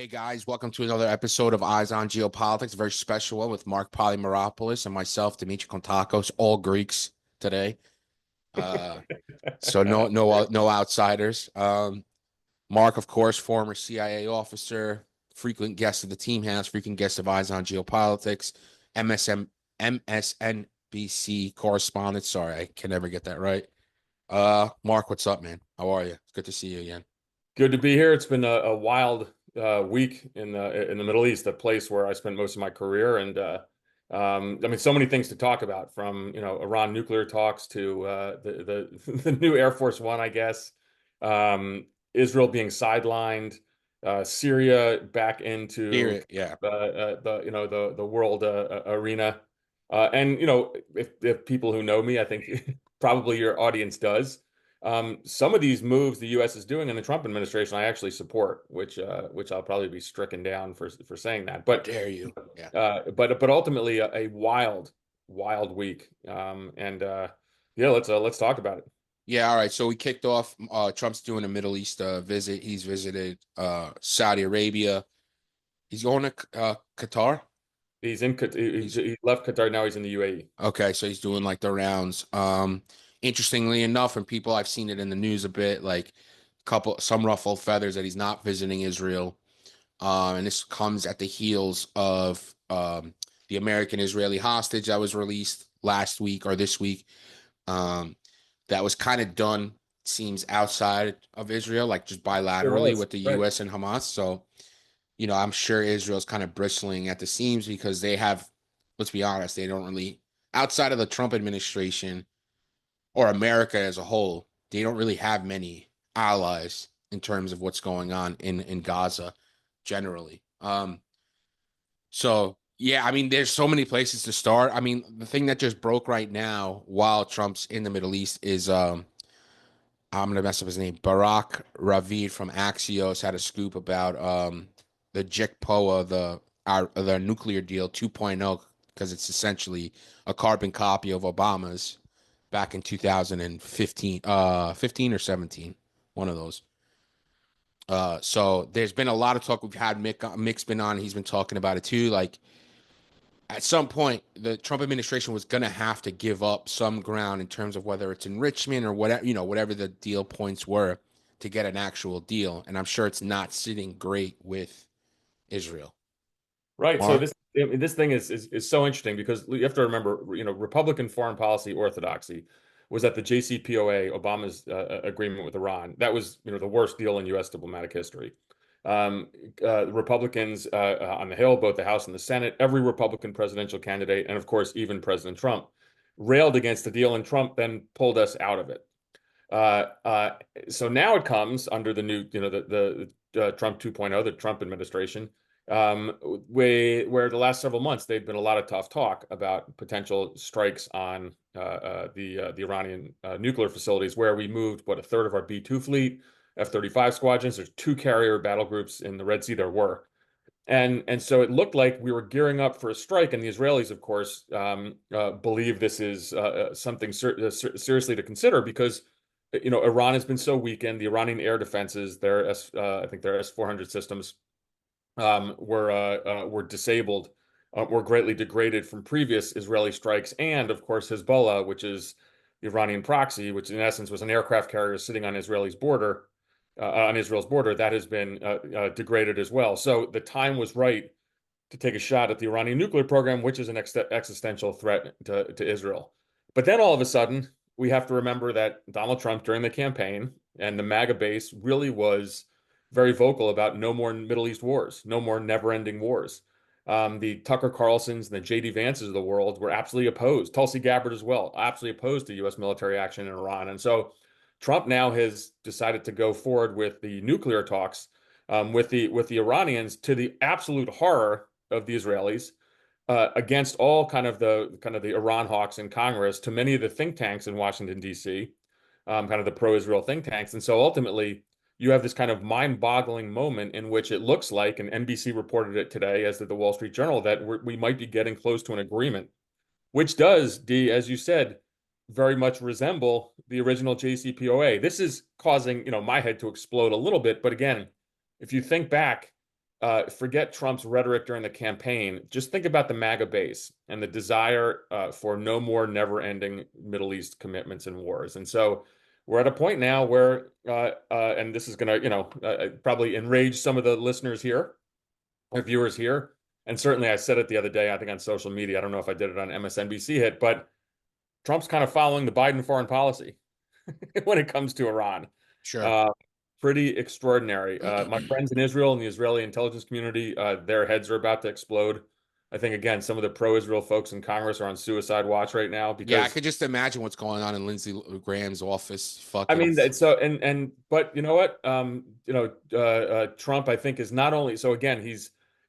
Hey guys, welcome to another episode of Eyes on Geopolitics, a very special one with Marc Polyneropoulos and myself, Dimitri Kontakos, all Greeks today. Uh, so no outsiders. Mark, of course, former CIA officer, frequent guest of the Team House, frequent guest of Eyes on Geopolitics, MSNBC correspondent. Sorry, I can never get that right. Mark, what's up, man? How are you? It's good to see you again. Good to be here. It's been a wild week in the Middle East, a place where I spent most of my career, and I mean, so many things to talk about, from Iran nuclear talks to the new Air Force One, I guess, Israel being sidelined, Syria back into Here, yeah. the world arena, and if people who know me, I think probably your audience does. Some of these moves the U.S. is doing in the Trump administration, I actually support, which I'll probably be stricken down for saying that. How But dare you? Yeah. but ultimately a wild week. And yeah, let's talk about it. Yeah, all right. So we kicked off. Trump's doing a Middle East visit. He's visited Saudi Arabia. He's going to Qatar. He left Qatar, now he's in the UAE. Okay, so he's doing like the rounds. Interestingly enough, and people I've seen it in the news a bit, like some ruffled feathers that he's not visiting Israel. And this comes at the heels of the American Israeli hostage that was released last week or this week. Um, that was kind of done, seems outside of Israel, like just It bilaterally was with the right. US and Hamas. So, I'm sure Israel's kind of bristling at the seams because they have, let's be honest, they don't really, outside of the Trump administration or America as a whole, they don't really have many allies in terms of what's going on in Gaza generally. So yeah, I mean, there's so many places to start. I mean, the thing that just broke right now while Trump's in the Middle East is I'm gonna mess up his name. Barak Ravid from Axios had a scoop about the JICPOA, the nuclear deal 2.0, because it's essentially a carbon copy of Obama's back in 2015, 15 or 17, one of those. So there's been a lot of talk. We've had Mick's been on. He's been talking about it too. Like at some point, the Trump administration was going to have to give up some ground in terms of whether it's enrichment or whatever, whatever the deal points were to get an actual deal. And I'm sure it's not sitting great with Israel. Right. So Mark? this thing is so interesting because you have to remember, Republican foreign policy orthodoxy was that the JCPOA, Obama's agreement with Iran, that was, the worst deal in U.S. diplomatic history. Republicans on the Hill, both the House and the Senate, every Republican presidential candidate, and of course, even President Trump, railed against the deal, and Trump then pulled us out of it. Uh, uh, so now it comes under the new, the Trump 2.0, the Trump administration, where the last several months they've been a lot of tough talk about potential strikes on the Iranian nuclear facilities, where we moved a third of our B-2 fleet, F-35 squadrons. There's two carrier battle groups in the Red Sea. There were. And so it looked like we were gearing up for a strike, and the Israelis, of course, believe this is something seriously to consider because Iran has been so weakened. The Iranian air defenses, I think their S-400 systems, were disabled, were greatly degraded from previous Israeli strikes, and of course Hezbollah, which is the Iranian proxy, which in essence was an aircraft carrier sitting on Israel's border, that has been degraded as well. So the time was right to take a shot at the Iranian nuclear program, which is an existential threat to Israel. But then all of a sudden, we have to remember that Donald Trump, during the campaign, and the MAGA base really was very vocal about no more Middle East wars, no more never-ending wars. The Tucker Carlsons and the J.D. Vances of the world were absolutely opposed. Tulsi Gabbard as well, absolutely opposed to U.S. military action in Iran. And so Trump now has decided to go forward with the nuclear talks with the Iranians, to the absolute horror of the Israelis, against all kind of the Iran hawks in Congress, to many of the think tanks in Washington, D.C., kind of the pro-Israel think tanks. And so ultimately, you have this kind of mind-boggling moment in which it looks like, and NBC reported it today, as did the Wall Street Journal, that we might be getting close to an agreement, which does, D, as you said, very much resemble the original JCPOA. This is causing, my head to explode a little bit. But again, if you think back, forget Trump's rhetoric during the campaign. Just think about the MAGA base and the desire for no more never-ending Middle East commitments and wars. And so we're at a point now where, and this is going to, probably enrage some of the listeners here, or viewers here. And certainly I said it the other day, I think on social media. I don't know if I did it on MSNBC hit, but Trump's kind of following the Biden foreign policy when it comes to Iran. Sure. Uh, Pretty extraordinary. My friends in Israel and the Israeli intelligence community, their heads are about to explode. I think, again, some of the pro-Israel folks in Congress are on suicide watch right now Yeah, I because, could just imagine what's going on in Lindsey Graham's office. I Fucking. mean, but you know what? Trump, I think, is not only, so again,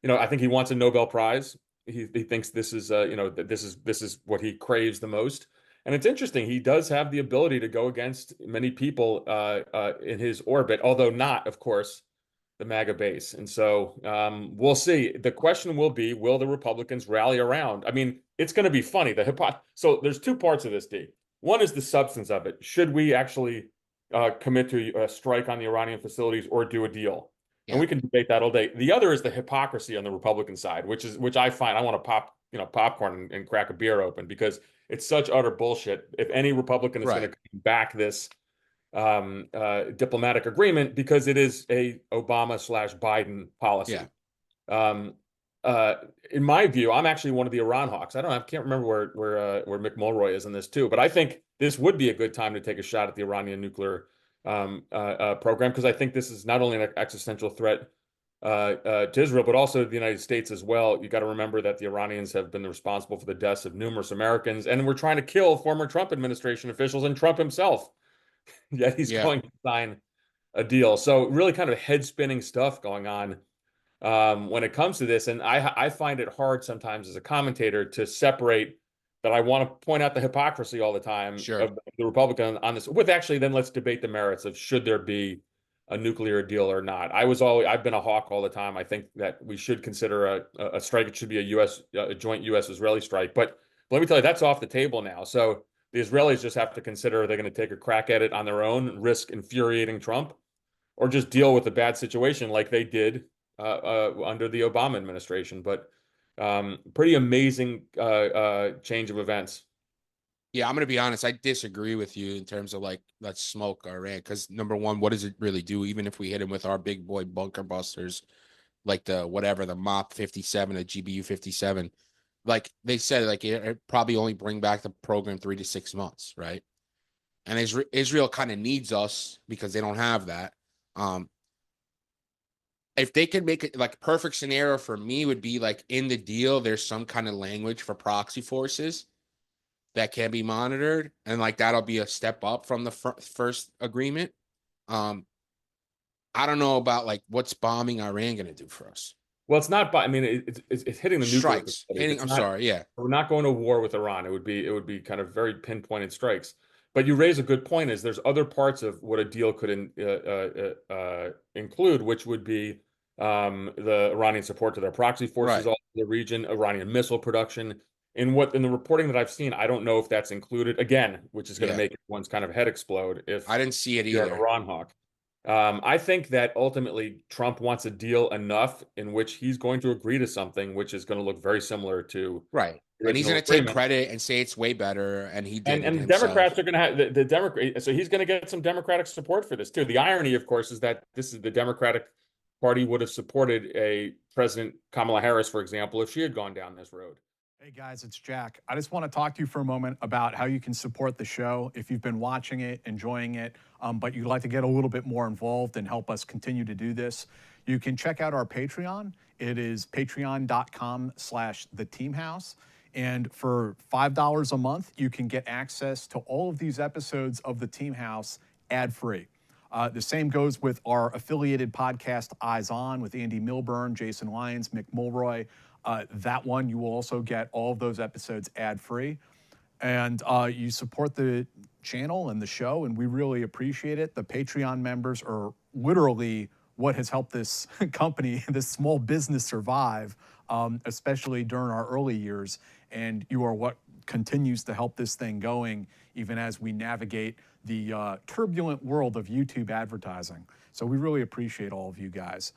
I think he wants a Nobel Prize. He thinks this is, that this is what he craves the most. And it's interesting. He does have the ability to go against many people in his orbit, although not, of course, the MAGA base. And so we'll see. The question will be, will the Republicans rally around? I mean, it's going to be funny. So there's two parts of this, D. One is the substance of it. Should we actually commit to a strike on the Iranian facilities or do a deal? And Yeah. we can debate that all day. The other is the hypocrisy on the Republican side, which I find I want to pop, popcorn and crack a beer open because it's such utter bullshit. If any Republican is going Right. to back this diplomatic agreement, because it is a Obama/Biden policy. Yeah. Um, in my view, I'm actually one of the Iran hawks. I can't remember where Mick Mulroy is in this too, but I think this would be a good time to take a shot at the Iranian nuclear program, because I think this is not only an existential threat to Israel, but also to the United States as well. You got to remember that the Iranians have been responsible for the deaths of numerous Americans, and we're trying to kill former Trump administration officials and Trump himself. Yet he's Yeah. going to sign a deal. So really kind of head spinning stuff going on when it comes to this. And I find it hard sometimes as a commentator to separate that. I want to point out the hypocrisy all the time Sure. of the Republican on this with actually, then let's debate the merits of should there be a nuclear deal or not. I've been a hawk all the time. I think that we should consider a strike. It should be a joint U.S. Israeli strike. But let me tell you, that's off the table now. So the Israelis just have to consider, they're going to take a crack at it on their own, risk infuriating Trump, or just deal with a bad situation like they did under the Obama administration. But pretty amazing change of events. Yeah, I'm gonna be honest. I disagree with you in terms of like let's smoke Iran because number one, what does it really do? Even if we hit him with our big boy bunker busters, like the whatever the MOP 57, the GBU 57, like they said, like it probably only bring back the program 3 to 6 months, right? And Israel kind of needs us because they don't have that. Um, if they could make it like perfect scenario for me would be like in the deal, there's some kind of language for proxy forces that can be monitored, and like that'll be a step up from the first agreement. Um, I don't know about like what's bombing Iran going to do for us. Well, it's not, I mean, it's hitting the nuclear Strikes facilities. hitting. It's I'm not, sorry. Yeah. we're not going to war with Iran. It would be kind of very pinpointed strikes. But you raise a good point, is there's other parts of what a deal could include, which would be the Iranian support to their proxy forces Right. all over the region, Iranian missile production. In the reporting that I've seen, I don't know if that's included again, which is going to Yeah. make one's kind of head explode if I didn't see it you're an either. Iran hawk. I think that ultimately Trump wants a deal enough in which he's going to agree to something which is going to look very similar to Right. the And he's original going to take agreement. credit and say it's way better, and he did it And the himself. Democrats are going to have the Democrat, so he's going to get some Democratic support for this too. The irony, of course, is that this is the Democratic Party would have supported a President Kamala Harris, for example, if she had gone down this road. Hey guys, it's Jack. I just want to talk to you for a moment about how you can support the show if you've been watching it, enjoying it, but you'd like to get a little bit more involved and help us continue to do this. You can check out our Patreon. It is patreon.com/theteamhouse. And for $5 a month, you can get access to all of these episodes of The Team House ad-free. The same goes with our affiliated podcast, Eyes On, with Andy Milburn, Jason Lyons, Mick Mulroy. That one, you will also get all of those episodes ad-free. And you support the channel and the show, and we really appreciate it. The Patreon members are literally what has helped this company, this small business survive, especially during our early years. And you are what continues to help this thing going, even as we navigate the turbulent world of YouTube advertising. So we really appreciate all of you guys.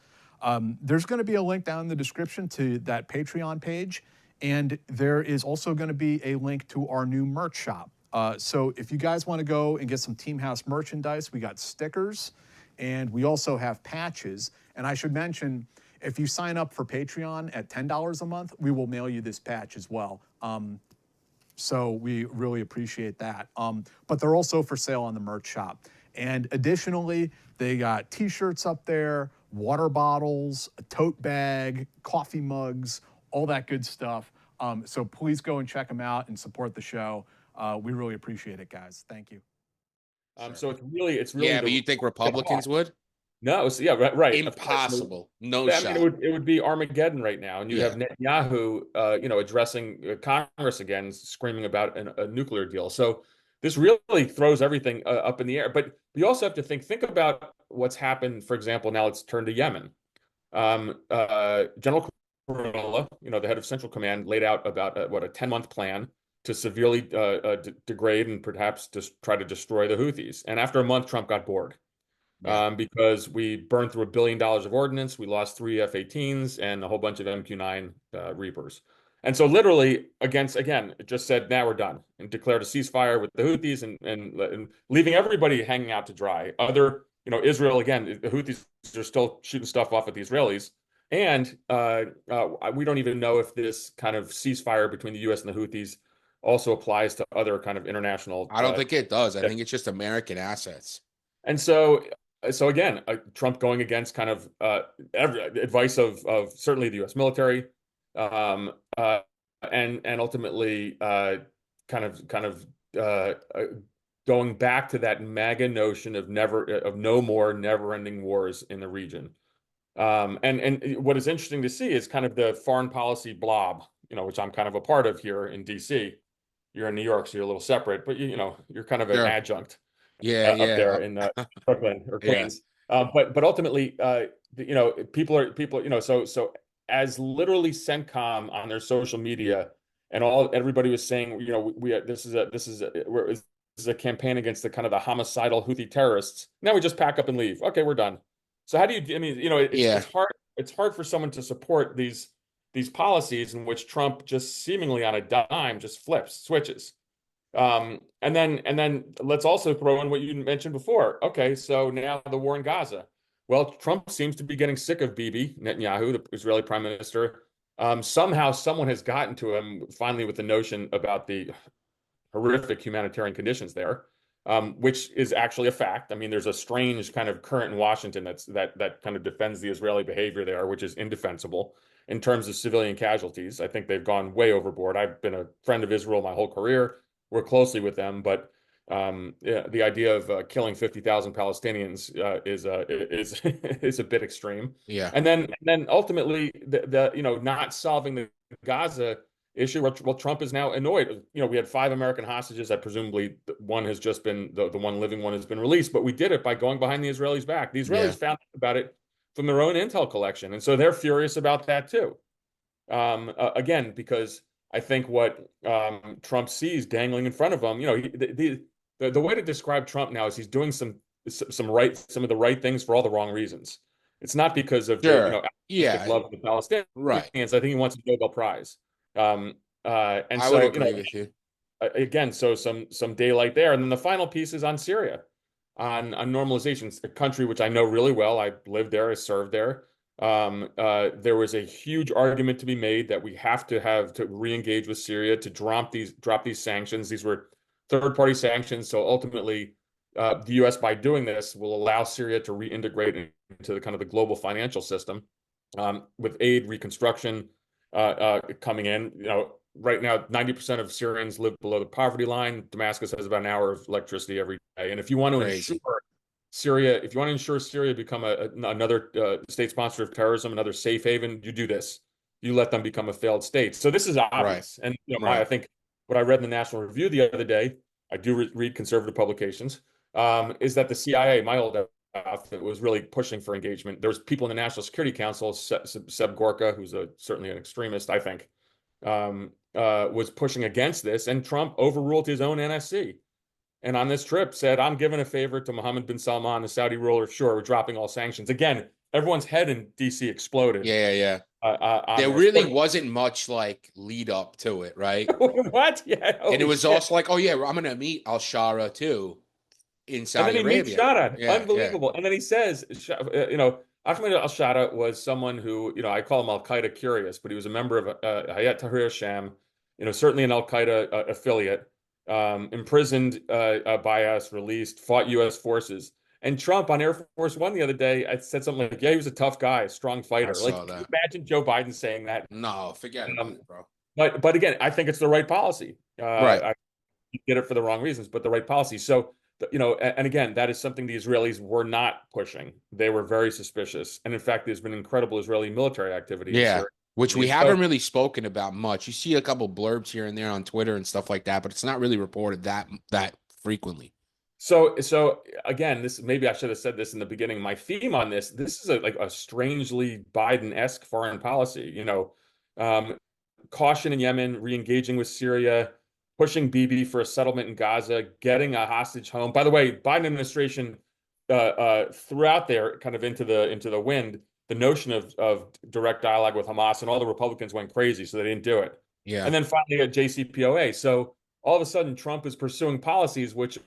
There's going to be a link down in the description to that Patreon page. And there is also going to be a link to our new merch shop. So if you guys want to go and get some Team House merchandise, we got stickers and we also have patches. And I should mention, if you sign up for Patreon at $10 a month, we will mail you this patch as well. So we really appreciate that. But they're also for sale on the merch shop. And additionally, they got t-shirts up there, water bottles, a tote bag, coffee mugs, all that good stuff. So please go and check them out and support the show. We really appreciate it, guys. Thank you. So it's really Yeah, but you think Republicans would? No, so yeah, right. Impossible. No I shot. mean, it would be Armageddon right now, and you have Netanyahu, addressing Congress again, screaming about a nuclear deal. So this really throws everything up in the air. But you also have to think about what's happened. For example, now let's turn to Yemen. General Kurilla, the head of Central Command, laid out about a 10-month plan to severely degrade and perhaps just try to destroy the Houthis. And after a month, Trump got bored. Because we burned through $1 billion of ordnance, we lost 3 F-18s and a whole bunch of MQ-9 Reapers. And so literally, it just said, now we're done, and declared a ceasefire with the Houthis and leaving everybody hanging out to dry. Israel, again, the Houthis are still shooting stuff off at the Israelis. And we don't even know if this kind of ceasefire between the U.S. and the Houthis also applies to other kind of international. I don't think it does. I think it's just American assets. And so again, Trump going against kind of every advice of certainly the U.S. military, and ultimately going back to that MAGA notion of no more never-ending wars in the region. And what is interesting to see is kind of the foreign policy blob, which I'm kind of a part of here in D.C. You're in New York, so you're a little separate, but you're kind of an adjunct. Up there in Brooklyn or Queens. But ultimately, people are, so as literally CENTCOM on their social media and everybody was saying, this is a campaign against the homicidal Houthi terrorists. Now we just pack up and leave. Okay, we're done. So how do you, it's hard for someone to support these policies in which Trump just seemingly on a dime just switches. And then let's also throw in what you mentioned before. Okay, so now the war in Gaza. Well, Trump seems to be getting sick of Bibi Netanyahu, the Israeli prime minister. Somehow someone has gotten to him finally with the notion about the horrific humanitarian conditions there, which is actually a fact. I mean, there's a strange kind of current in Washington that kind of defends the Israeli behavior there, which is indefensible in terms of civilian casualties. I think they've gone way overboard. I've been a friend of Israel my whole career. Work closely with them, but the idea of killing 50,000 Palestinians is a bit extreme. Yeah. And then ultimately the not solving the Gaza issue. Well, Trump is now annoyed. We had 5 American hostages. That presumably one has just been the one living one has been released, but we did it by going behind the Israelis' back. The Israelis found out about it from their own intel collection, and so they're furious about that too. Again, because I think what Trump sees dangling in front of him, the way to describe Trump now is he's doing some of the right things for all the wrong reasons. It's not because of love of the Palestinians. Right. I think he wants a Nobel Prize. And I would agree with you. Again, so some daylight there. And then the final piece is on Syria, on normalization, a country which I know really well. I lived there, I served there. There was a huge argument to be made that we have to re-engage with Syria to drop these sanctions. These were third-party sanctions. So ultimately, the U.S. by doing this will allow Syria to reintegrate into the kind of the global financial system, with aid, reconstruction coming in. Right now, 90% of Syrians live below the poverty line. Damascus has about an hour of electricity every day. And if you want to ensure Syria become another state sponsor of terrorism, another safe haven, you do this. You let them become a failed state. So this is obvious. Right. And I think what I read in the National Review the other day, I do read conservative publications, is that the CIA, my old outfit, was really pushing for engagement. There was people in the National Security Council, Seb Gorka, who's certainly an extremist, I think, was pushing against this, and Trump overruled his own NSC. And on this trip said, I'm giving a favor to Mohammed bin Salman, the Saudi ruler. Sure, we're dropping all sanctions. Again, everyone's head in DC exploded. Yeah. On There this. really wasn't much like lead up to it, right? What? Yeah. And it Holy was shit. also like, oh yeah, I'm gonna meet Al Shara too in And then Saudi he meets Arabia. Shadad. Yeah. Unbelievable. And then he says, Ahmed al-Shada was someone who, I call him Al-Qaeda curious, but he was a member of Hayat Tahrir al-Sham, certainly an Al-Qaeda affiliate, imprisoned by us, released, fought U.S. forces. And Trump on Air Force One the other day, I said something like, yeah, he was a tough guy, a strong I fighter. Like, saw can you that. imagine Joe Biden saying that? No, forget about Um, it, bro. but again, I think it's the right policy. Right. I did it for the wrong reasons, but the right policy. So, and again, that is something the Israelis were not pushing. They were very suspicious. And in fact, there's been incredible Israeli military activity in Yeah. Syria. Which we So, haven't really spoken about much. You see a couple blurbs here and there on Twitter and stuff like that, but it's not really reported that frequently. so again, this maybe I should have said this in the beginning. My theme on this is like a strangely Biden-esque foreign policy. Um, caution in Yemen, re-engaging with Syria, pushing Bibi for a settlement in Gaza, getting a hostage home. By the way, Biden administration threw out there kind of into the wind the notion of direct dialogue with Hamas, and all the Republicans went crazy, so they didn't do it. Yeah. And then finally at JCPOA. So all of a sudden, Trump is pursuing policies which,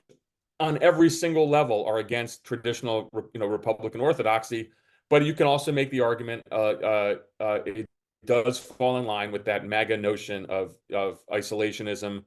on every single level, are against traditional, Republican orthodoxy. But you can also make the argument it does fall in line with that MAGA notion of isolationism,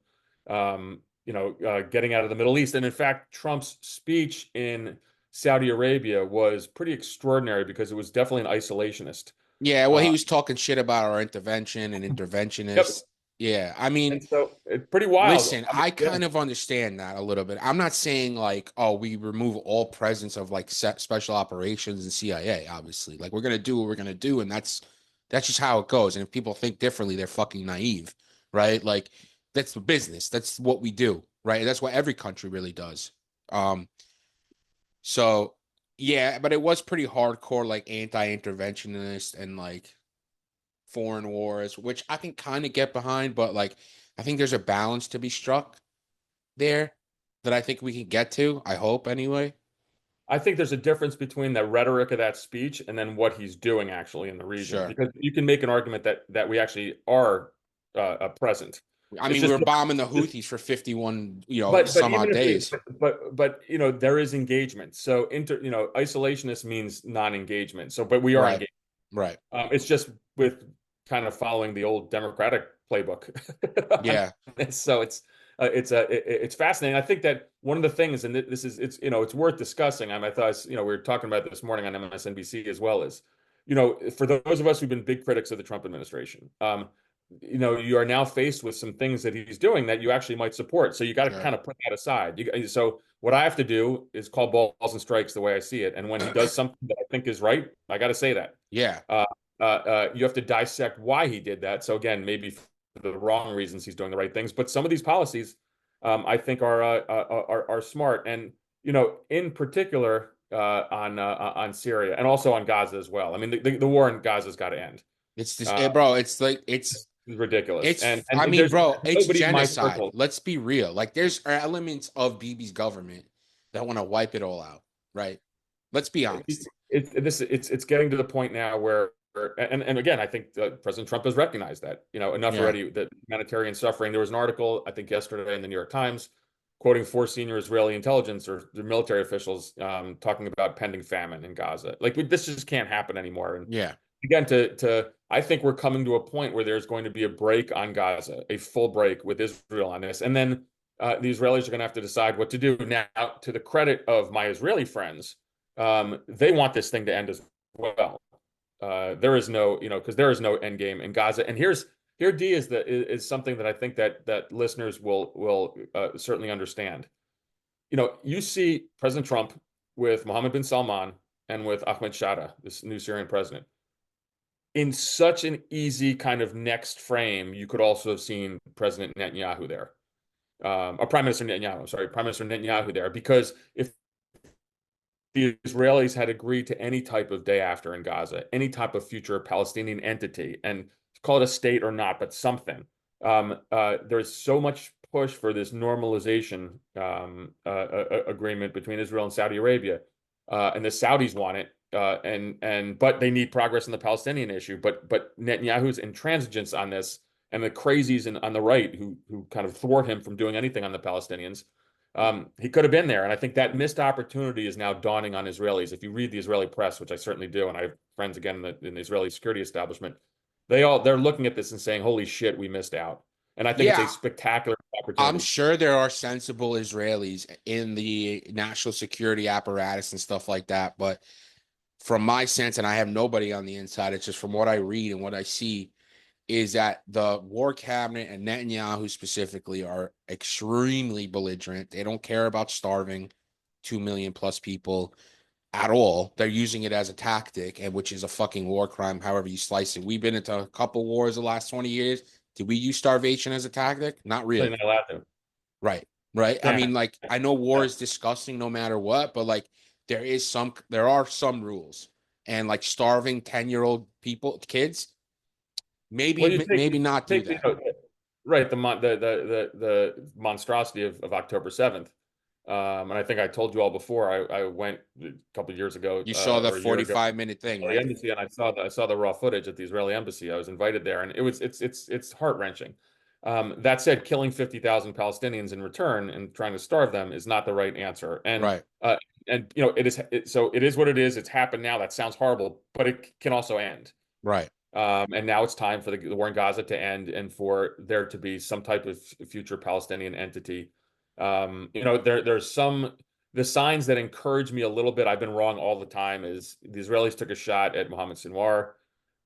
getting out of the Middle East. And in fact, Trump's speech in Saudi Arabia was pretty extraordinary because it was definitely an isolationist. Yeah, well, he Uh, was talking shit about our intervention and yep. interventionists. Yeah, I mean, And so it's pretty wild. listen, I mean, I yeah. kind of understand that a little bit. I'm not saying like, oh, we remove all presence of like special operations and CIA, obviously. Like we're gonna do what we're gonna do, and that's just how it goes. And if people think differently, they're fucking naive, right? Like that's the business. That's what we do, right? That's what every country really does. Um, so yeah, but it was pretty hardcore, like anti-interventionist and like foreign wars, which I can kind of get behind, but like I think there's a balance to be struck there that I think we can get to. I hope anyway. I think there's a difference between the rhetoric of that speech and then what he's doing actually in the region, Sure. because you can make an argument that we actually are present. I It's mean, we just, were bombing the Houthis for 51, but some even odd if we, days. but there is engagement. So isolationist means non-engagement. So, but we are Right. engaged. Right. It's just with kind of following the old Democratic playbook. Yeah. So it's fascinating. I think that one of the things, and this is it's worth discussing. I thought we were talking about this morning on MSNBC as well, is for those of us who've been big critics of the Trump administration, you are now faced with some things that he's doing that you actually might support. So you got to Sure. kind of put that aside. So what I have to do is call balls and strikes the way I see it. And when he does something that I think is right, I got to say that. Yeah. You have to dissect why he did that. So again, maybe for the wrong reasons he's doing the right things, but some of these policies, I think are smart. And in particular on Syria and also on Gaza as well. I mean, the war in Gaza's got to end. It's this, Uh, bro. It's like it's it's ridiculous. It's, And I mean, there's bro, it's nobody in my genocide. circle. Let's be real. Like, there's elements of Bibi's government that want to wipe it all out, right? Let's be honest. It's getting to the point now where, and again, I think President Trump has recognized that, enough Yeah. already, that humanitarian suffering. There was an article, I think yesterday in the New York Times, quoting 4 senior Israeli intelligence or the military officials talking about pending famine in Gaza. Like, this just can't happen anymore. And Yeah. again, I think we're coming to a point where there's going to be a break on Gaza, a full break with Israel on this. And then the Israelis are going to have to decide what to do. Now, to the credit of my Israeli friends, they want this thing to end as well. There is no, because there is no end game in Gaza. And here D is something that I think that listeners will certainly understand. You see President Trump with Mohammed bin Salman and with Ahmed Shada, this new Syrian president, in such an easy kind of next frame. You could also have seen President Netanyahu there, or Prime Minister Netanyahu. I'm sorry, Prime Minister Netanyahu there, because if the Israelis had agreed to any type of day after in Gaza, any type of future Palestinian entity, and call it a state or not, but something. There's so much push for this normalization agreement between Israel and Saudi Arabia, and the Saudis want it. but they need progress in the Palestinian issue. But Netanyahu's intransigence on this, and the crazies on the right who kind of thwart him from doing anything on the Palestinians, he could have been there. And I think that missed opportunity is now dawning on Israelis. If you read the Israeli press, which I certainly do, and I have friends again in the Israeli security establishment, they're looking at this and saying, "Holy shit, we missed out." And I think it's a spectacular opportunity. I'm sure there are sensible Israelis in the national security apparatus and stuff like that, but from my sense, and I have nobody on the inside, it's just from what I read and what I see, is that the war cabinet and Netanyahu specifically are extremely belligerent. They don't care about starving 2 million plus people at all. They're using it as a tactic, and which is a fucking war crime, however you slice it. We've been into a couple wars the last 20 years. Did we use starvation as a tactic? Not really. Not allowed to. Right. Yeah. I mean, like, I know war is disgusting no matter what, but like there are some rules. And like starving 10-year-old kids, maybe not do that. Right. The monstrosity of October 7th. And I think I told you all before, I went a couple of years ago. You saw the 45-minute thing, right? The embassy, and I saw the raw footage at the Israeli embassy. I was invited there, and it's heart-wreshing. That said, killing 50,000 Palestinians in return and trying to starve them is not the right answer. And it is what it is. It's happened now. That sounds horrible, but it can also end. Right. And now it's time for the war in Gaza to end and for there to be some type of future Palestinian entity. There's the signs that encourage me a little bit. I've been wrong all the time. Is the Israelis took a shot at Mohammed Sinwar.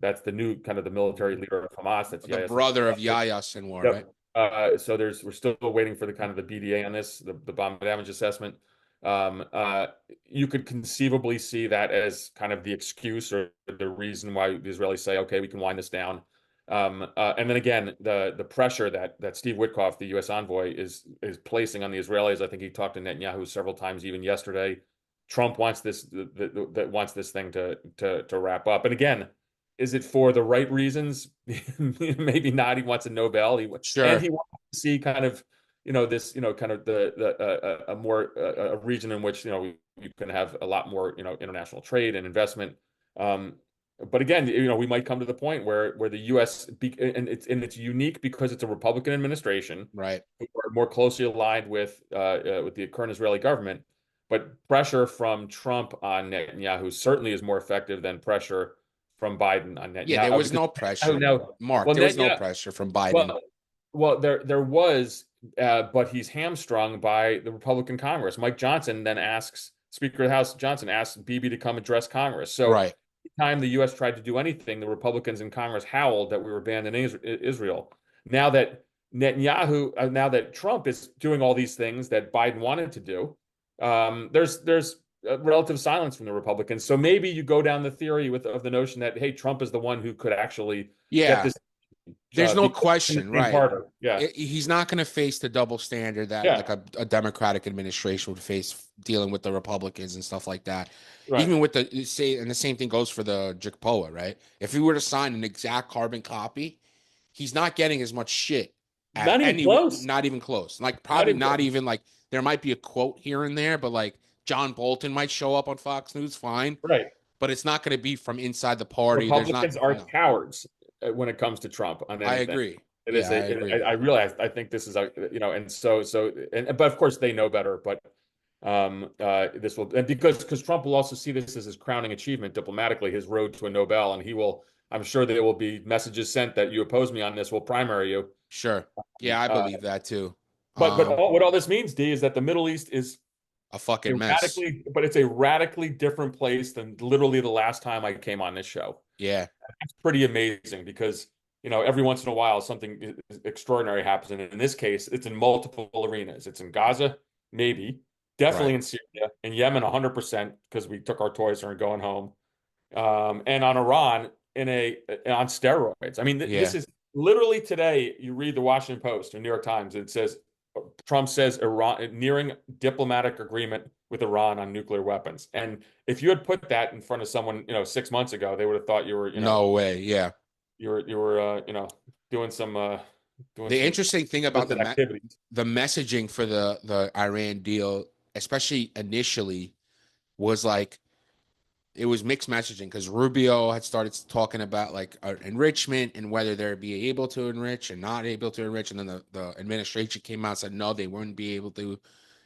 That's the new kind of the military leader of Hamas. That's the brother of Yahya Sinwar, yep. Right? So we're still waiting for the kind of the BDA on this, the bomb damage assessment. You could conceivably see that as kind of the excuse or the reason why the Israelis say, okay, we can wind this down. And then again, the pressure that Steve Witkoff, the U.S. envoy, is placing on the Israelis. I think he talked to Netanyahu several times, even yesterday. Trump wants this wants this thing to wrap up. And again, is it for the right reasons? Maybe not. He wants a Nobel. Sure. And he wants to see kind of this kind of a region in which you can have a lot more international trade and investment. But again, we might come to the point where the U.S. and it's unique because it's a Republican administration, right, who are more closely aligned with the current Israeli government. But pressure from Trump on Netanyahu certainly is more effective than pressure from Biden on Netanyahu. Yeah, there was no pressure. Mark, there was no pressure from Biden. Well, there was, but he's hamstrung by the Republican Congress. Mike Johnson then asks Speaker of the House Johnson asks Bibi to come address Congress. So right. Time the U.S. tried to do anything, the Republicans in Congress howled that we were abandoning Israel. Now that Trump is doing all these things that Biden wanted to do, there's relative silence from the Republicans. So maybe you go down the theory of the notion that, hey, Trump is the one who could actually get this. There's no question, right? Harder. Yeah, he's not going to face the double standard that like a Democratic administration would face dealing with the Republicans and stuff like that. Right. Even with and the same thing goes for the JCPOA, right? If he were to sign an exact carbon copy, he's not getting as much shit. Not even close. Like probably not even like there might be a quote here and there, but like John Bolton might show up on Fox News, fine, right? But it's not going to be from inside the party. Republicans are cowards when it comes to Trump. On anything. I agree. It is. I realize. I think this is but of course they know better. But this will, and because Trump will also see this as his crowning achievement diplomatically, his road to a Nobel, and he will. I'm sure there will be messages sent that you oppose me on this. We'll primary you. Sure. Yeah, I believe that too. But what all this means, D, is that the Middle East is a fucking mess. But it's a radically different place than literally the last time I came on this show. Yeah, it's pretty amazing because every once in a while something extraordinary happens, and in this case, it's in multiple arenas. It's in Gaza, maybe, definitely in Syria, in Yemen, 100% because we took our toys and are going home, and on Iran on steroids. I mean, this is literally today. You read the Washington Post or New York Times, it says Trump says Iran nearing diplomatic agreement with Iran on nuclear weapons. And if you had put that in front of someone, 6 months ago, they would have thought you were, no way. Yeah. You were, doing some, the interesting thing about the messaging for the Iran deal, especially initially, was like it was mixed messaging because Rubio had started talking about like enrichment and whether they'd be able to enrich and not able to enrich. And then the administration came out and said, no, they wouldn't be able to,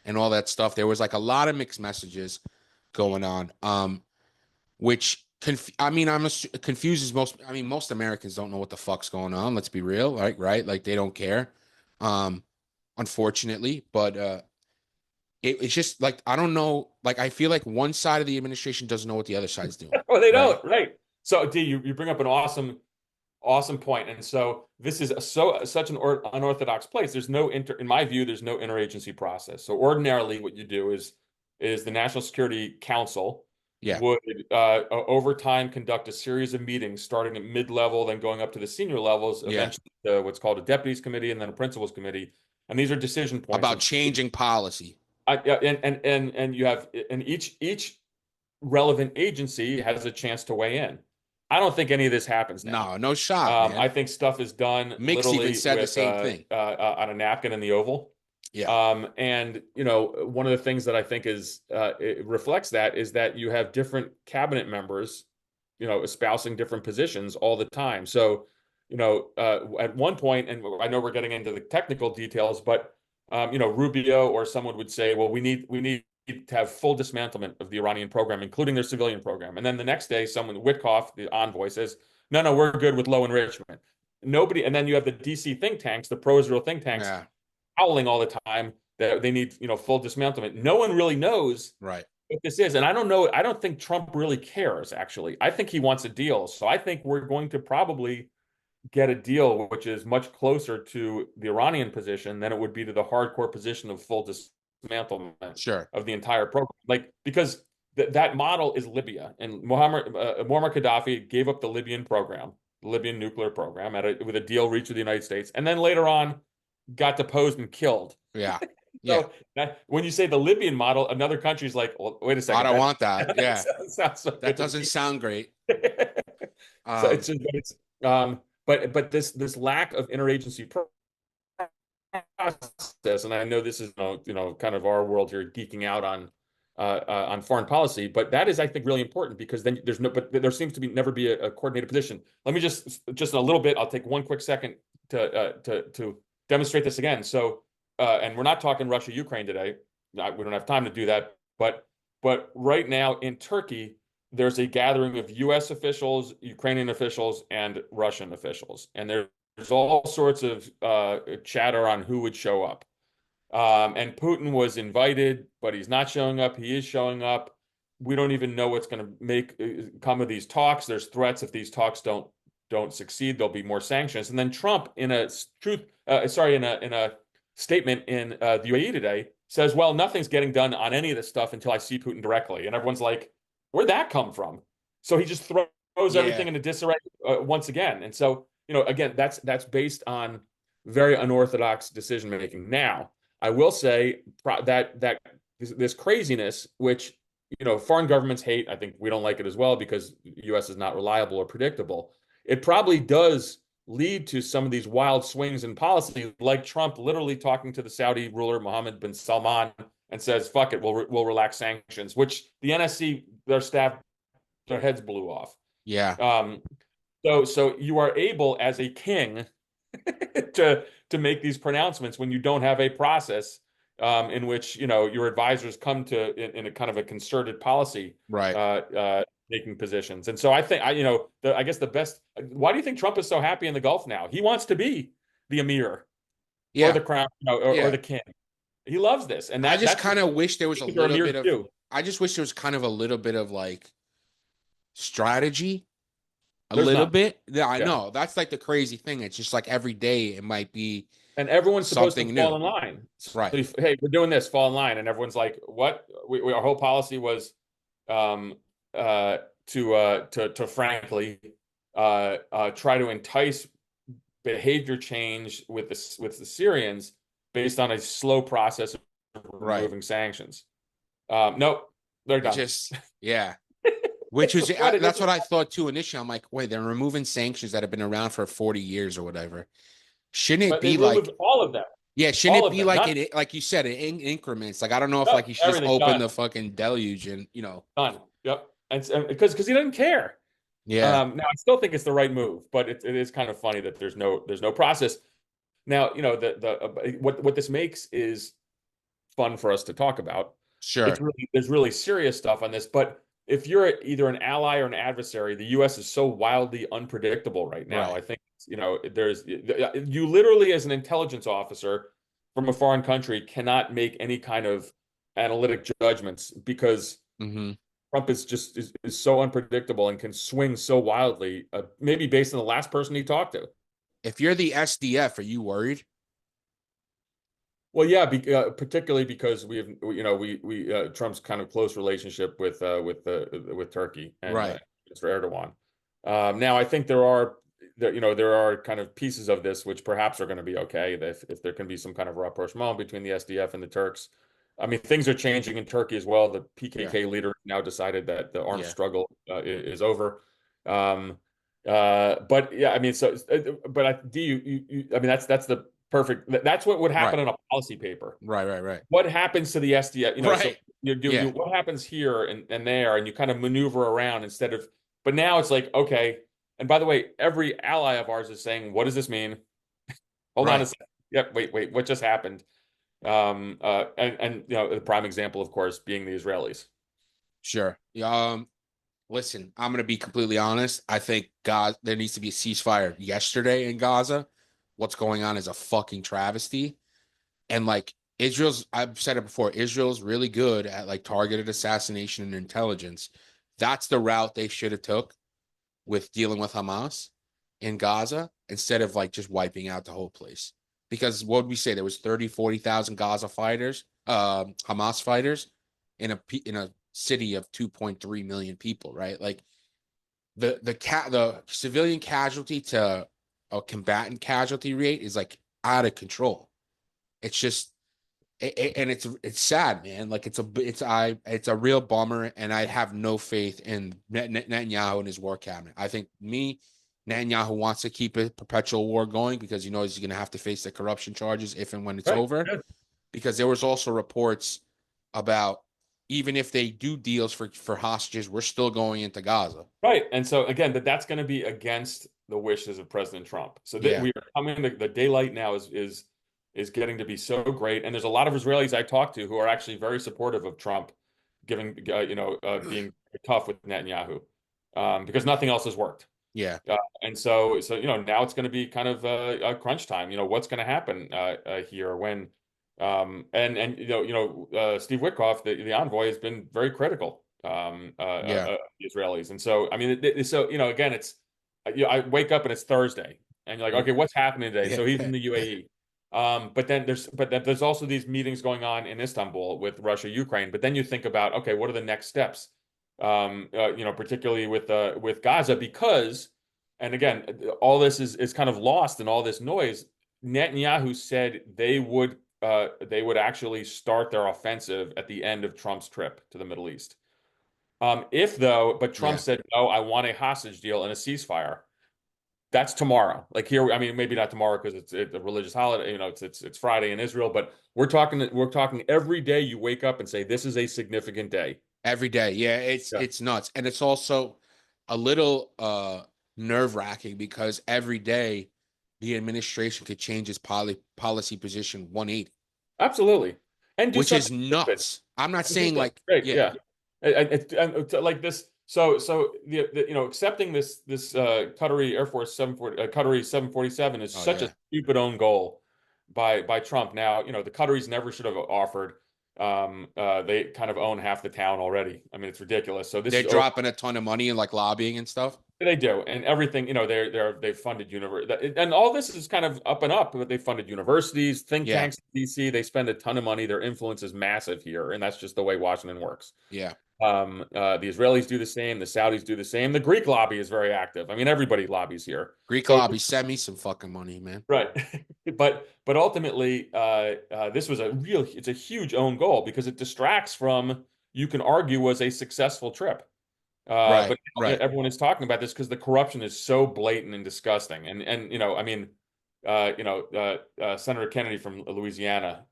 and all that stuff. There was like a lot of mixed messages going on, which confuses most. I mean, most Americans don't know what the fuck's going on. Let's be real, right? Like they don't care, unfortunately. But it's just like I don't know. Like I feel like one side of the administration doesn't know what the other side's doing. Well, they right? don't, right? So, D, you bring up an awesome point. And so this is such an unorthodox place. There's no in my view, there's no interagency process. So ordinarily, what you do is the National Security Council would over time conduct a series of meetings starting at mid-level, then going up to the senior levels, eventually to what's called a deputies committee and then a principals committee. And these are decision points about changing policy. And you have each relevant agency has a chance to weigh in. I don't think any of this happens now. No shot. I think stuff is done Mick even said the same thing on a napkin in the Oval. Yeah. And one of the things that I think is it reflects that is that you have different cabinet members, espousing different positions all the time. So, at one point, and I know we're getting into the technical details, but Rubio or someone would say, well, we need to have full dismantlement of the Iranian program, including their civilian program. And then the next day, Witkoff, the envoy, says, no, we're good with low enrichment. Nobody, and then you have the DC think tanks, the pro-Israel think tanks, howling all the time that they need, full dismantlement. No one really knows what this is. And I don't know, I don't think Trump really cares, actually. I think he wants a deal. So I think we're going to probably get a deal which is much closer to the Iranian position than it would be to the hardcore position of full dismantlement of the entire program. Like, because that model is Libya, and Muammar Gaddafi gave up the Libyan program, the Libyan nuclear program, with a deal reached with the United States, and then later on got deposed and killed. So when you say the Libyan model, another country's like, well, wait a second, I don't want that. That doesn't sound great. But this lack of interagency process, and I know this is kind of our world here geeking out on foreign policy, but that is, I think, really important because then there seems to never be a coordinated position. Let me just a little bit. I'll take one quick second to demonstrate this again. So, and we're not talking Russia, Ukraine today. We don't have time to do that. But right now in Turkey, there's a gathering of U.S. officials, Ukrainian officials, and Russian officials. And there's all sorts of chatter on who would show up. And Putin was invited, but he's not showing up. He is showing up. We don't even know what's going to come of these talks. There's threats if these talks don't succeed, there'll be more sanctions. And then Trump, in a statement in the UAE today, says, "Well, nothing's getting done on any of this stuff until I see Putin directly." And everyone's like, where'd that come from? So he just throws everything into disarray once again. And so, again, that's based on very unorthodox decision making. Now, I will say that this craziness, which foreign governments hate, I think we don't like it as well because the U.S. is not reliable or predictable. It probably does lead to some of these wild swings in policy, like Trump literally talking to the Saudi ruler Mohammed bin Salman and says, "Fuck it, we'll relax sanctions," which the NSC, their staff, their heads blew off. So you are able as a king to make these pronouncements when you don't have a process in which your advisors come to in a kind of a concerted policy making positions. And so I think I guess the best. Why do you think Trump is so happy in the Gulf now? He wants to be the emir or the crown or the king. He loves this, and I just kind of wish there was a little bit of. I just wish there was kind of a little bit of like strategy. There's little bit. Yeah, I know. That's like the crazy thing. It's just like every day it might be. And everyone's supposed to fall in line. Right. So hey, we're doing this, fall in line. And everyone's like, what? Our whole policy was to frankly try to entice behavior change with the Syrians based on a slow process of removing sanctions. Nope, they're done. Which was that's what I thought too initially. I'm like, wait, they're removing sanctions that have been around for 40 years or whatever. Shouldn't it be like all of them? Yeah, shouldn't it be like like you said, in increments? Like I don't know if like you should just open the fucking deluge and done. Yep. and because he doesn't care. Yeah, Now I still think it's the right move, but it is kind of funny that there's no process. Now, what this makes is fun for us to talk about. sure. There's really serious stuff on this, but if you're either an ally or an adversary, the U.S. is so wildly unpredictable right now. Right. I think, you literally, as an intelligence officer from a foreign country, cannot make any kind of analytic judgments because Hmm. Trump is so unpredictable and can swing so wildly, maybe based on the last person he talked to. If you're the SDF, are you worried? Well, yeah, particularly because we have, we Trump's kind of close relationship with Turkey and Right. Mr. Erdogan. Now, I think there are kind of pieces of this which perhaps are going to be okay if there can be some kind of rapprochement between the SDF and the Turks. I mean, things are changing in Turkey as well. The Yeah. PKK leader now decided that the armed Yeah. struggle is over. But yeah, I mean, but I mean, that's the perfect. That's what would happen Right. in a policy paper. Right. Right. Right. What happens to the SDF? So Right. Yeah. what happens here and there, and you kind of maneuver around instead of. But now it's like, okay. And by the way, every ally of ours is saying, "What does this mean?" Hold on a Right. second. Yep. Wait. What just happened? And the prime example, of course, being the Israelis. Sure. Listen, I'm gonna be completely honest. I think there needs to be a ceasefire yesterday in Gaza. What's going on is a fucking travesty. And like I've said it before, Israel's really good at like targeted assassination and intelligence. That's the route they should have took with dealing with Hamas in Gaza instead of like just wiping out the whole place. Because what would we say? There was 30, 40,000 Gaza fighters, Hamas fighters in a city of 2.3 million people, right? Like the civilian casualty to a combatant casualty rate is like out of control. It's just and it's sad, man. Like it's a real bummer, and I have no faith in Netanyahu and his war cabinet. I think Netanyahu wants to keep a perpetual war going because he knows he's going to have to face the corruption charges if and when it's Right. over. Good. Because there was also reports about even if they do deals for hostages, we're still going into Gaza. Right. And so again, that's going to be against the wishes of President Trump. So Yeah, we are coming. The daylight now is getting to be so great. And there's a lot of Israelis I talk to who are actually very supportive of Trump, giving being tough with Netanyahu, because nothing else has worked. yeah, And so now it's going to be kind of a crunch time. What's going to happen here when and Steve Witkoff, the envoy, has been very critical yeah, the Israelis. And so I mean, again, it's I wake up and it's Thursday, and you're like, okay, what's happening today? So he's in the UAE. But there's also these meetings going on in Istanbul with Russia, Ukraine. But then you think about, okay, what are the next steps? Particularly with Gaza, because, and again, all this is kind of lost in all this noise. Netanyahu said they would actually start their offensive at the end of Trump's trip to the Middle East. But Trump yeah. said, no, I want a hostage deal and a ceasefire. That's tomorrow. Like here, I mean, maybe not tomorrow because it's a religious holiday. It's Friday in Israel, but we're talking every day you wake up and say, this is a significant day. Every day. Yeah, it's nuts. And it's also a little nerve-wracking because every day the administration could change its policy position 180, Absolutely. And do which is something stupid. nuts. I'm not And do saying something like great. yeah, Yeah. And like this. So accepting this Qatari Air Force 740 Qatari 747 is oh such a yeah. stupid own goal by Trump. Now, the Qataris never should have offered. They kind of own half the town already. I mean, it's ridiculous. So this They're is over. dropping a ton of money in like lobbying and stuff. They do, and everything. They've funded and all this is kind of up and up. But they funded universities, think Yeah, tanks in DC. They spend a ton of money. Their influence is massive here, and that's just the way Washington works. yeah. The Israelis do the same. The Saudis do the same. The Greek lobby is very active. I mean, everybody lobbies here. Greek So, lobby, send me some fucking money, man. right. But ultimately, this was it's a huge own goal because it distracts from, you can argue, was a successful trip. Right, But right. everyone is talking about this because the corruption is so blatant and disgusting. And I mean, Senator Kennedy from Louisiana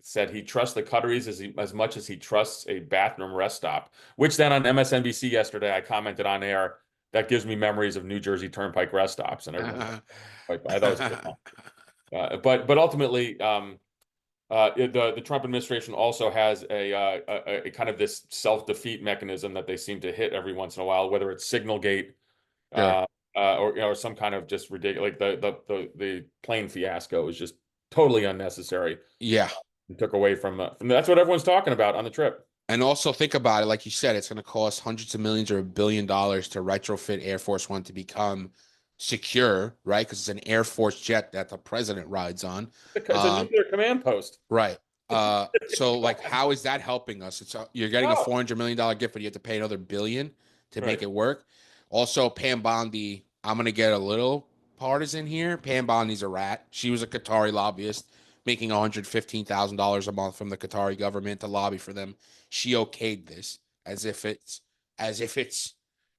said he trusts the Qataris as much as he trusts a bathroom rest stop, which then on MSNBC yesterday, I commented on air, that gives me memories of New Jersey Turnpike rest stops. And everyone's like, I thought it was a good one. But ultimately, the Trump administration also has a kind of this self-defeat mechanism that they seem to hit every once in a while, whether it's Signalgate, Sure. or some kind of just ridiculous, like the plane fiasco is just totally unnecessary. Yeah. It took away from that's what everyone's talking about on the trip. And also think about it, like you said, it's going to cost hundreds of millions or $1 billion to retrofit Air Force One to become secure, right? Because it's an Air Force jet that the president rides on. It's a nuclear command post. Right. So like, how is that helping us? You're getting a $400 million gift, but you have to pay another $1 billion to make it work. Also, Pam Bondi, I'm going to get a little partisan here. Pam Bondi's a rat. She was a Qatari lobbyist making $115,000 a month from the Qatari government to lobby for them. She okayed this as if it's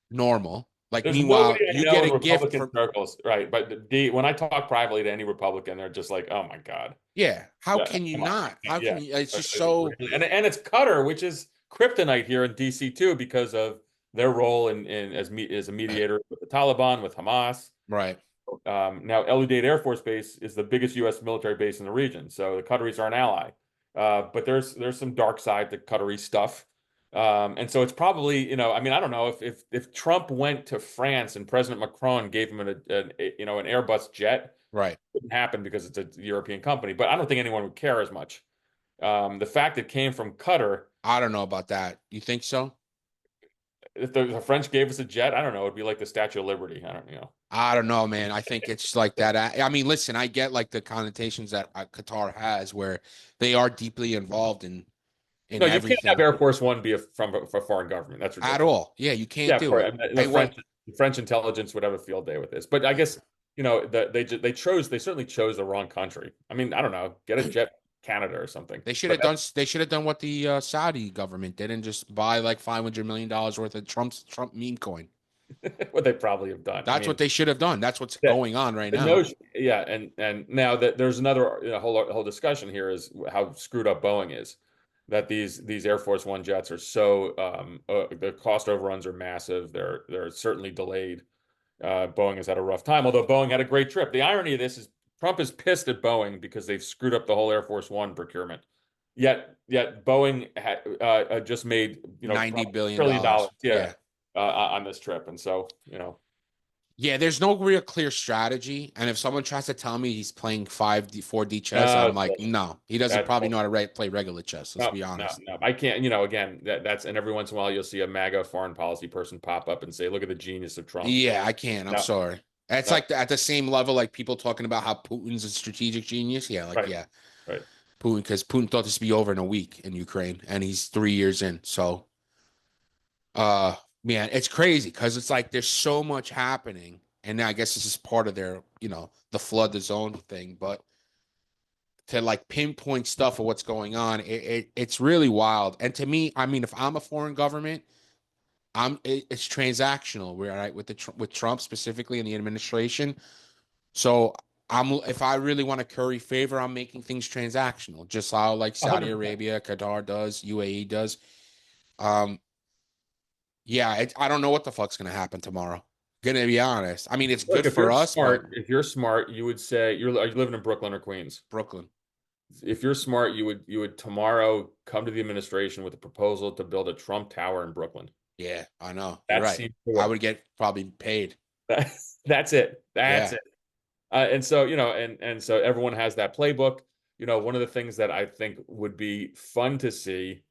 normal. Like, There's meanwhile, nobody I you know get in a gift Republican circles, right? But when I talk privately to any Republican, they're just like, "Oh my God." Yeah. How Yeah, can you come on. not? How Yeah. can you? It's just so. And it's Qatar, which is kryptonite here in DC too, because of their role as a mediator with the Taliban, with Hamas. Right. Now, El Udeid Air Force Base is the biggest U.S. military base in the region, so the Qataris are an ally. But there's some dark side to Qatari stuff. And so it's probably, I mean, I don't know if Trump went to France and President Macron gave him an Airbus jet, Right. it wouldn't happen because it's a European company. But I don't think anyone would care as much. The fact it came from Qatar, I don't know about that. You think so? if the French gave us a jet, I don't know, it'd be like the Statue of Liberty. I don't know, man. I think it's like that. I mean, listen, I get like the connotations that Qatar has, where they are deeply involved in No, you can't have everything Air Force One be from a foreign government. That's at ridiculous. all. Yeah, you can't Yeah, of do course. it. And the French intelligence would have a field day with this. But I guess, they certainly chose the wrong country. I mean, I don't know, get a jet Canada or something. They should have done. They should have done what the Saudi government did and just buy like $500 million worth of Trump meme coin. What they probably have done. That's what they should have done. That's what's Yeah, going on right the now. notion, yeah, and now that there's another whole discussion here is how screwed up Boeing is. That these Air Force One jets are so the cost overruns are massive. They're certainly delayed. Boeing has had a rough time, although Boeing had a great trip. The irony of this is Trump is pissed at Boeing because they've screwed up the whole Air Force One procurement. Yet Boeing had just made $90 billion. $1 trillion, on this trip, and so Yeah, there's no real clear strategy. And if someone tries to tell me he's playing 5D, 4D chess, I'm like, no, he doesn't probably know how to play regular chess. Let's be honest. No, I can't. Again, that's and every once in a while you'll see a MAGA foreign policy person pop up and say, "Look at the genius of Trump." Yeah, I can't. I'm sorry. It's like at the same level, like people talking about how Putin's a strategic genius. Yeah, like, right. Right. Putin, because Putin thought this would be over in a week in Ukraine, and he's 3 years in. So, man, it's crazy because it's like there's so much happening. And I guess this is part of their, the flood the zone thing. But to like pinpoint stuff of what's going on, it's really wild. And to me, I mean, if I'm a foreign government, it's transactional. We're right with Trump specifically in the administration. So if I really want to curry favor, I'm making things transactional, just how like Saudi 100%. Arabia, Qatar does, UAE does. Yeah, I don't know what the fuck's gonna happen tomorrow. Gonna be honest. I mean, it's good for us. If you're smart, you would say are you living in Brooklyn or Queens? Brooklyn. If you're smart, you would tomorrow come to the administration with a proposal to build a Trump Tower in Brooklyn. Yeah, I know. You're right. I would get probably paid. That's it. That's it. And so and so everyone has that playbook. One of the things that I think would be fun to see,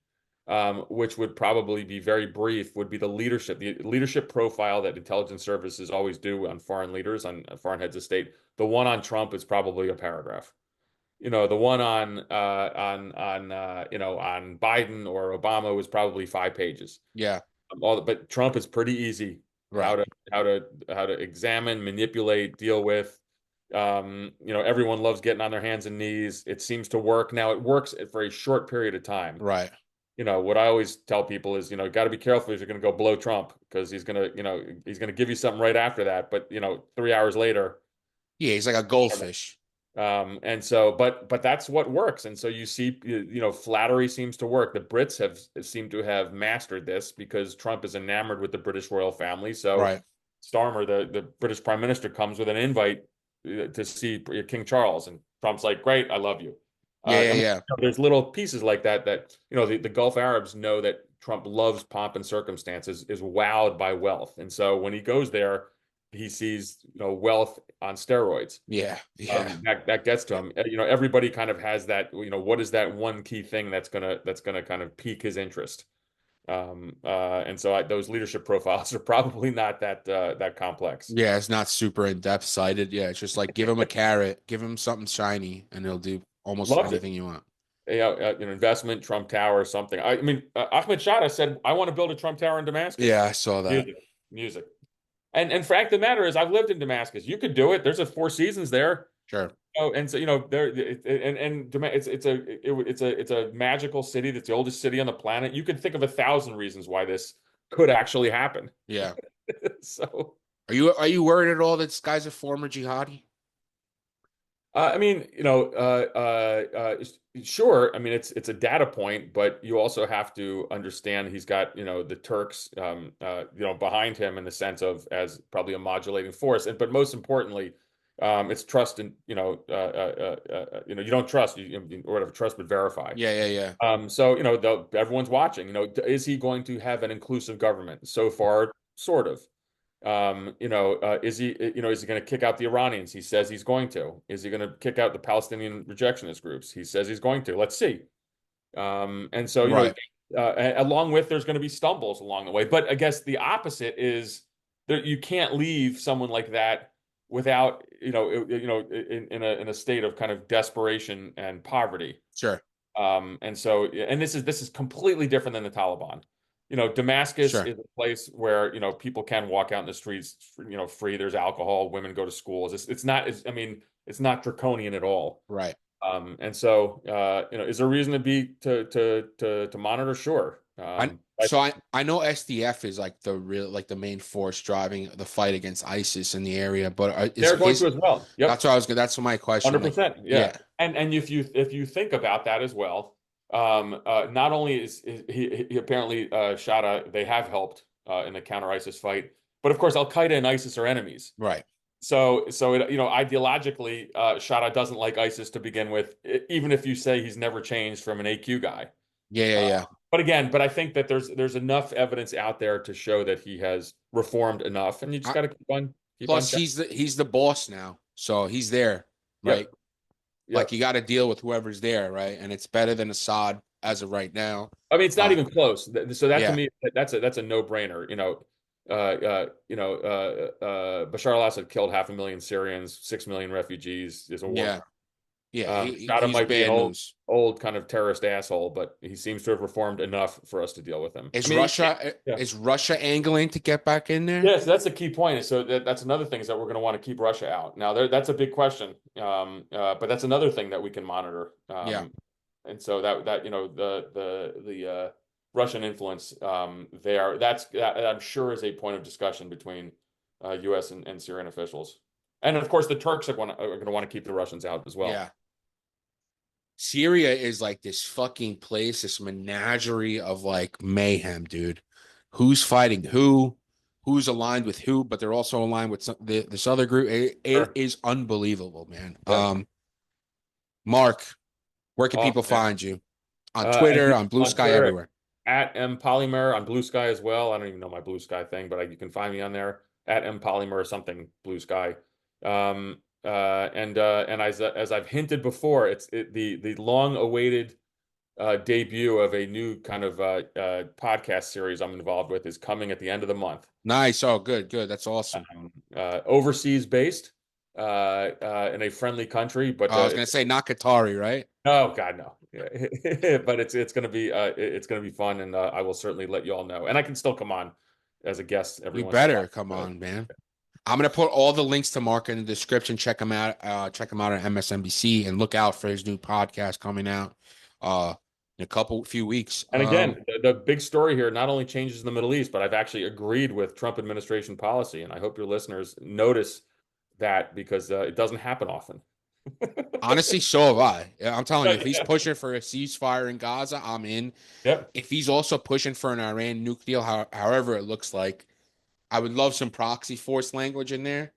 which would probably be very brief, would be the leadership profile that intelligence services always do on foreign leaders, on foreign heads of state. The one on Trump is probably a paragraph. The one on Biden or Obama was probably 5 pages. Yeah. But Trump is pretty easy. Right. How to examine, manipulate, deal with. Everyone loves getting on their hands and knees. It seems to work. Now it works for a short period of time. Right. What I always tell people is, got to be careful if you're going to go blow Trump, because he's going to give you something right after that. But 3 hours later, Yeah, he's like a goldfish. And so, but that's what works. And so you see, flattery seems to work. The Brits seem to have mastered this because Trump is enamored with the British royal family. So Right. Starmer, the British prime minister, comes with an invite to see King Charles, and Trump's like, "Great, I love you." Yeah, I yeah, mean, yeah. there's little pieces like that the Gulf Arabs know that Trump loves pomp and circumstances, is wowed by wealth, and so when he goes there, he sees wealth on steroids. Yeah, yeah. That gets to him. Everybody kind of has that. What is that one key thing that's gonna kind of pique his interest? And so those leadership profiles are probably not that complex. Yeah, it's not super in-depth cited. Yeah, it's just like give him a carrot, give him something shiny, and he'll do almost Loves it. anything you want. Investment, Trump Tower, something. I mean, Ahmed Shada said, "I want to build a Trump Tower in Damascus." Yeah, I saw that. Music. And fact of the matter is, I've lived in Damascus. You could do it. There's a Four Seasons there. Sure. Oh, and so there, it's a magical city. That's the oldest city on the planet. You could think of 1,000 reasons why this could actually happen. Yeah. So, Are you worried at all that this guy's a former jihadi? I mean, sure. I mean, it's a data point, but you also have to understand he's got the Turks, behind him in the sense of as probably a modulating force, but most importantly. It's trust and you don't trust or whatever, trust but verify. Yeah, yeah, yeah. So everyone's watching. Is he going to have an inclusive government? So far, sort of. Is he is he going to kick out the Iranians? He says he's going to. Is he going to kick out the Palestinian rejectionist groups? He says he's going to. Let's see. And so Right. along with there's going to be stumbles along the way. But I guess the opposite is that you can't leave someone like that without in a state of kind of desperation and poverty. Sure. And so this is completely different than the Taliban. Damascus Sure. is a place where people can walk out in the streets free. There's alcohol, women go to schools. It's not it's not draconian at all. Right. And so is there a reason to monitor? Sure. I know SDF is like the main force driving the fight against ISIS in the area, but they're going to as well. Yep. That's what I was. That's my question. 100%. Yeah. And if you think about that as well, not only is he apparently Shada, they have helped in the counter ISIS fight, but of course Al Qaeda and ISIS are enemies. Right. So ideologically, Shada doesn't like ISIS to begin with, even if you say he's never changed from an AQ guy. Yeah. But I think that there's enough evidence out there to show that he has reformed enough, and you just got to keep on. Plus, he's the boss now, so he's there, right? Yep. Like you got to deal with whoever's there, right? And it's better than Assad as of right now. I mean, it's not even close. So that to me, that's a no-brainer. Bashar al-Assad killed 500,000 Syrians, 6 million refugees. Is a war. Yeah, Shada might be an old kind of terrorist asshole, but he seems to have reformed enough for us to deal with him. Is Russia angling to get back in there? Yes, that's a key point. So that's another thing is that we're going to want to keep Russia out. Now, that's a big question, but that's another thing that we can monitor. And so that the Russian influence there, that I'm sure is a point of discussion between U.S. and Syrian officials. And of course, the Turks are going to want to keep the Russians out as well. Yeah. Syria is like this fucking place, this menagerie of like mayhem, dude. Who's fighting who? Who's aligned with who? But they're also aligned with this other group. It is unbelievable, man. Yeah. Mark, where can people find you? On Twitter, on Bluesky, everywhere. At M Polymer on Bluesky as well. I don't even know my Bluesky thing, but you can find me on there at M Polymer or something Bluesky. And as I've hinted before, it's the long-awaited debut of a new kind of podcast series I'm involved with is coming at the end of the month. Nice. Oh, good. That's awesome. Overseas based in a friendly country, but I was gonna say not Qatari, right? Oh God, no. But it's gonna be fun, and I will certainly let you all know. And I can still come on as a guest every once in a while. You better come on, man. I'm going to put all the links to Mark in the description. Check him out. Check him out on MSNBC and look out for his new podcast coming out in a few weeks. And again, the big story here not only changes in the Middle East, but I've actually agreed with Trump administration policy. And I hope your listeners notice that because it doesn't happen often. Honestly, so have I. I'm telling you, if he's pushing for a ceasefire in Gaza, I'm in. Yep. If he's also pushing for an Iran nuke deal, however it looks like, I would love some proxy force language in there.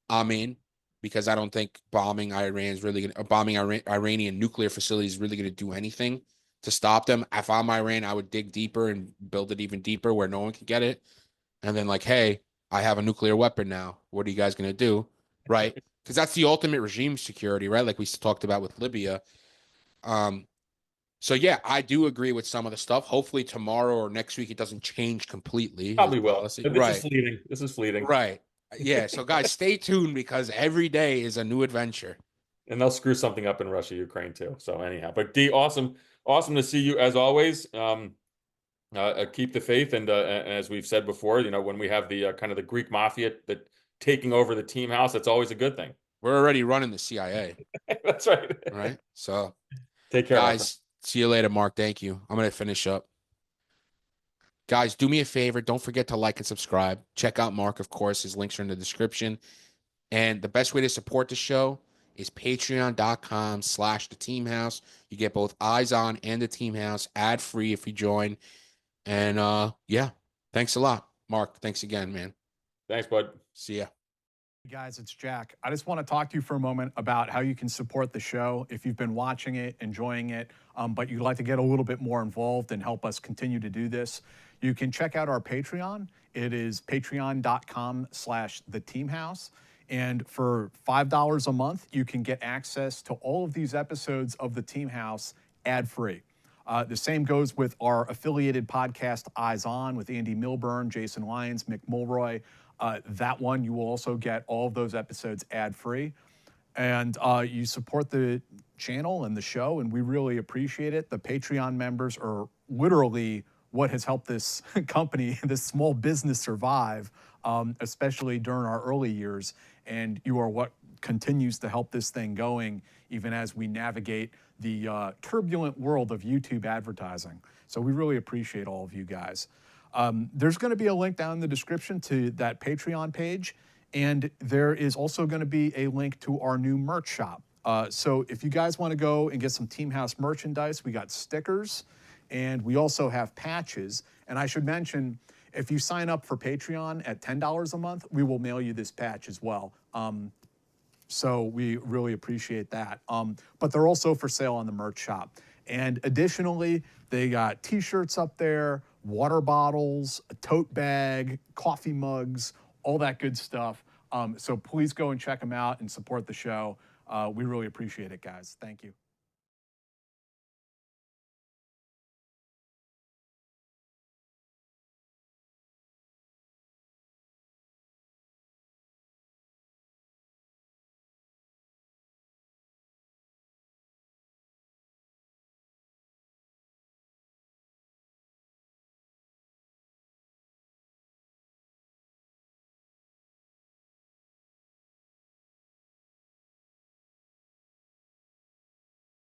I'm in, because I don't think bombing Iranian nuclear facilities is really going to do anything to stop them. If I'm Iran, I would dig deeper and build it even deeper where no one can get it. And then like, hey, I have a nuclear weapon now. What are you guys going to do? Right? Because that's the ultimate regime security, right? Like we talked about with Libya. Um, so yeah, I do agree with some of the stuff. Hopefully tomorrow or next week it doesn't change completely his Probably will. policy. This is Right. fleeting. This is fleeting. Right. Yeah. So guys, stay tuned because every day is a new adventure. And they'll screw something up in Russia, Ukraine too. So anyhow, but D, awesome to see you as always. Keep the faith, and as we've said before, when we have the kind of the Greek mafia that taking over the team house, that's always a good thing. We're already running the CIA. That's right. Right. So, take care, guys. See you later, Mark. Thank you. I'm gonna finish up. Guys, do me a favor. Don't forget to like and subscribe. Check out Mark, of course. His links are in the description. And the best way to support the show is patreon.com/theteamhouse. You get both Eyes On and the Team House ad-free if you join. And yeah, thanks a lot. Mark, thanks again, man. Thanks, bud. See ya. Hey guys, it's Jack. I just want to talk to you for a moment about how you can support the show if you've been watching it, enjoying it, but you'd like to get a little bit more involved and help us continue to do this. You can check out our Patreon. It is patreon.com/theteamhouse. And for $5 a month, you can get access to all of these episodes of the Team House ad-free. The same goes with our affiliated podcast, Eyes On, with Andy Milburn, Jason Lyons, Mick Mulroy. That one, you will also get all of those episodes ad-free. And you support the channel and the show, and we really appreciate it. The Patreon members are literally what has helped this company, this small business survive, especially during our early years. And you are what continues to help this thing going, even as we navigate the turbulent world of YouTube advertising. So we really appreciate all of you guys. There's going to be a link down in the description to that Patreon page, and there is also going to be a link to our new merch shop. So if you guys want to go and get some Team House merchandise, we got stickers, and we also have patches. And I should mention, if you sign up for Patreon at $10 a month, we will mail you this patch as well. So we really appreciate that. But they're also for sale on the merch shop. And additionally, they got t-shirts up there, water bottles, a tote bag, coffee mugs, all that good stuff. So please go and check them out and support the show. We really appreciate it, guys. Thank you.